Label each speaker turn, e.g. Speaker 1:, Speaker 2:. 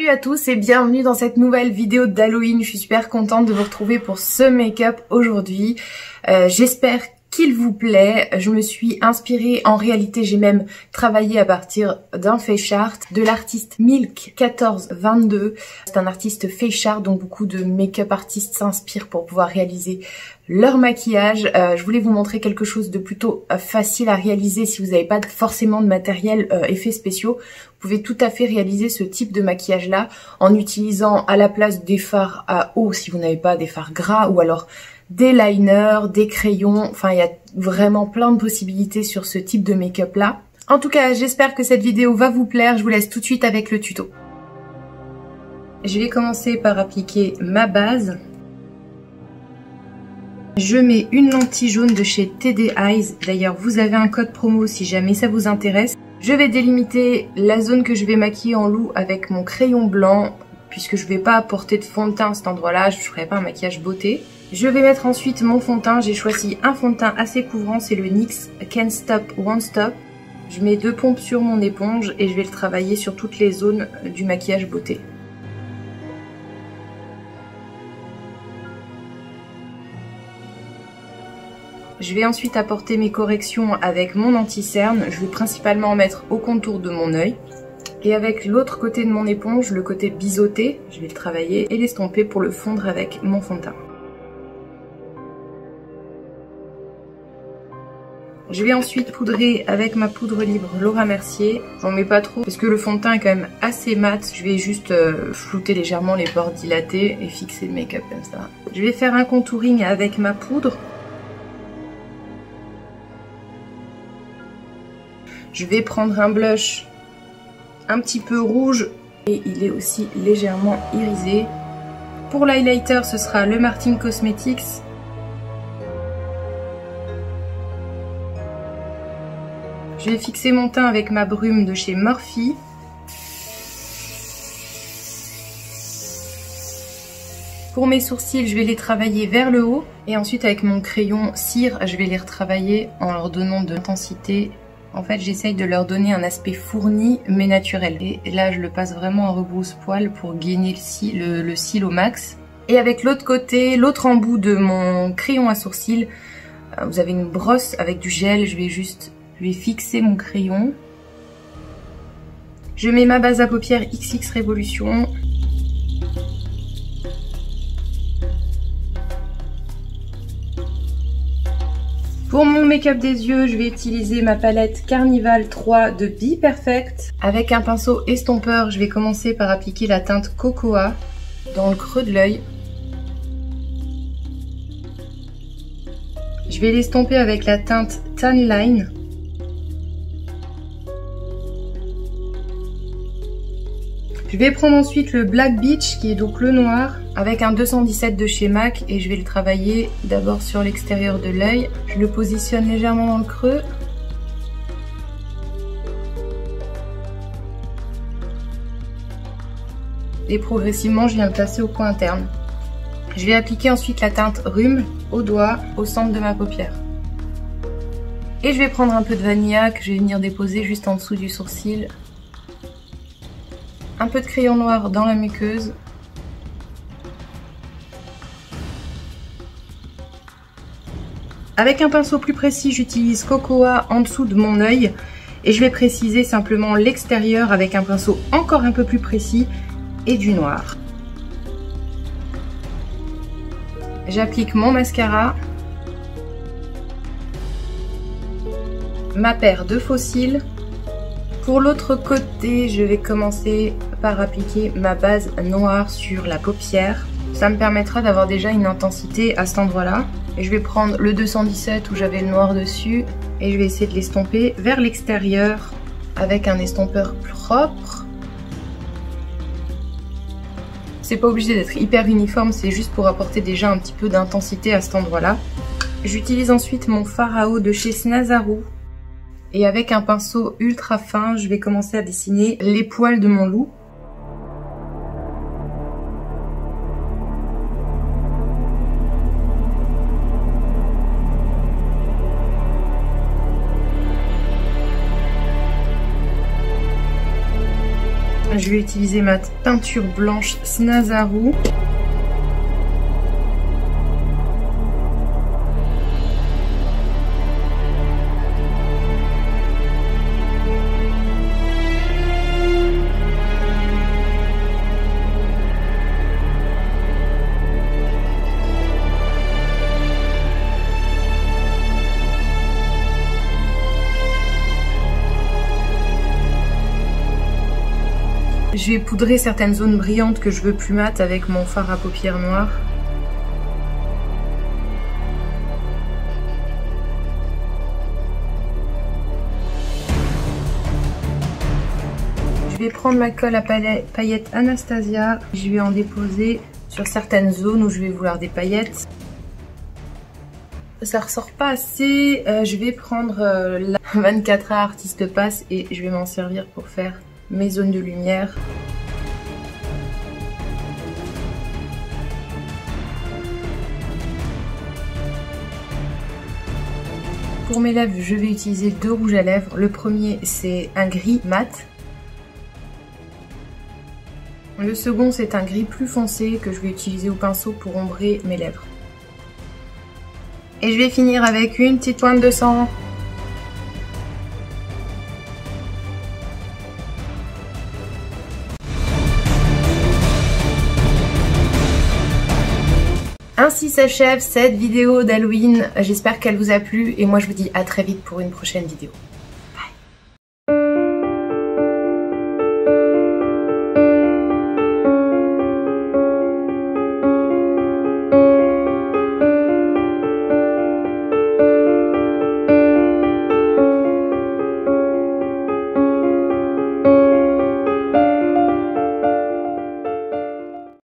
Speaker 1: Salut à tous et bienvenue dans cette nouvelle vidéo d'Halloween. Je suis super contente de vous retrouver pour ce make-up aujourd'hui. J'espère qu'il vous plaît. Je me suis inspirée, en réalité j'ai même travaillé à partir d'un face art de l'artiste Milk1422. C'est un artiste face art dont beaucoup de make-up artistes s'inspirent pour pouvoir réaliser leur maquillage. Je voulais vous montrer quelque chose de plutôt facile à réaliser si vous n'avez pas forcément de matériel effets spéciaux. Vous pouvez tout à fait réaliser ce type de maquillage là en utilisant à la place des fards à eau si vous n'avez pas des fards gras, ou alors des liners, des crayons. Enfin, il y a vraiment plein de possibilités sur ce type de make-up là. En tout cas, j'espère que cette vidéo va vous plaire. Je vous laisse tout de suite avec le tuto. Je vais commencer par appliquer ma base. Je mets une lentille jaune de chez TD Eyes. D'ailleurs, vous avez un code promo si jamais ça vous intéresse. Je vais délimiter la zone que je vais maquiller en loup avec mon crayon blanc, puisque je ne vais pas apporter de fond de teint à cet endroit-là. Je ne ferai pas un maquillage beauté. Je vais mettre ensuite mon fond de teint. J'ai choisi un fond de teint assez couvrant, c'est le NYX Can't Stop Won't Stop. Je mets 2 pompes sur mon éponge et je vais le travailler sur toutes les zones du maquillage beauté. Je vais ensuite apporter mes corrections avec mon anti-cerne. Je vais principalement en mettre au contour de mon œil. Et avec l'autre côté de mon éponge, le côté biseauté, je vais le travailler et l'estomper pour le fondre avec mon fond de teint. Je vais ensuite poudrer avec ma poudre libre Laura Mercier. J'en mets pas trop parce que le fond de teint est quand même assez mat. Je vais juste flouter légèrement les pores dilatés et fixer le make-up comme ça. Je vais faire un contouring avec ma poudre. Je vais prendre un blush un petit peu rouge et il est aussi légèrement irisé. Pour l'highlighter, ce sera le Martin Cosmetics. Je vais fixer mon teint avec ma brume de chez Morphe. Pour mes sourcils, je vais les travailler vers le haut. Et ensuite, avec mon crayon cire, je vais les retravailler en leur donnant de l'intensité. En fait, j'essaye de leur donner un aspect fourni mais naturel. Et là, je le passe vraiment en rebrousse-poil pour gainer le cil au max. Et avec l'autre côté, l'autre embout de mon crayon à sourcils, vous avez une brosse avec du gel. Je vais fixer mon crayon. Je mets ma base à paupières XX Révolution. Pour mon make-up des yeux, je vais utiliser ma palette Carnival 3 de Be Perfect. Avec un pinceau estompeur, je vais commencer par appliquer la teinte Cocoa dans le creux de l'œil. Je vais l'estomper avec la teinte Tan Line. Je vais prendre ensuite le Black Beach, qui est donc le noir, avec un 217 de chez MAC, et je vais le travailler d'abord sur l'extérieur de l'œil. Je le positionne légèrement dans le creux. Et progressivement, je viens le placer au coin interne. Je vais appliquer ensuite la teinte Rhume au doigt, au centre de ma paupière. Et je vais prendre un peu de vanilla que je vais venir déposer juste en dessous du sourcil. Un peu de crayon noir dans la muqueuse. Avec un pinceau plus précis, j'utilise Cocoa en dessous de mon œil. Et je vais préciser simplement l'extérieur avec un pinceau encore un peu plus précis et du noir. J'applique mon mascara. Ma paire de faux cils. Pour l'autre côté, je vais commencer par appliquer ma base noire sur la paupière. Ça me permettra d'avoir déjà une intensité à cet endroit-là. Et je vais prendre le 217 où j'avais le noir dessus et je vais essayer de l'estomper vers l'extérieur avec un estompeur propre. C'est pas obligé d'être hyper uniforme, c'est juste pour apporter déjà un petit peu d'intensité à cet endroit-là. J'utilise ensuite mon fard à eau de chez Snazaru. Et avec un pinceau ultra fin, je vais commencer à dessiner les poils de mon loup. Je je vais utiliser ma peinture blanche Snazaru. Je vais poudrer certaines zones brillantes que je veux plus mates avec mon fard à paupières noir. Je vais prendre ma colle à paillettes Anastasia. Je vais en déposer sur certaines zones où je vais vouloir des paillettes. Ça ressort pas assez. Je vais prendre la 24A Artiste Passe et je vais m'en servir pour faire mes zones de lumière. Pour mes lèvres, je vais utiliser 2 rouges à lèvres. Le premier, c'est un gris mat. Le second, c'est un gris plus foncé que je vais utiliser au pinceau pour ombrer mes lèvres. Et je vais finir avec une petite pointe de sang. Ainsi s'achève cette vidéo d'Halloween, j'espère qu'elle vous a plu et moi je vous dis à très vite pour une prochaine vidéo.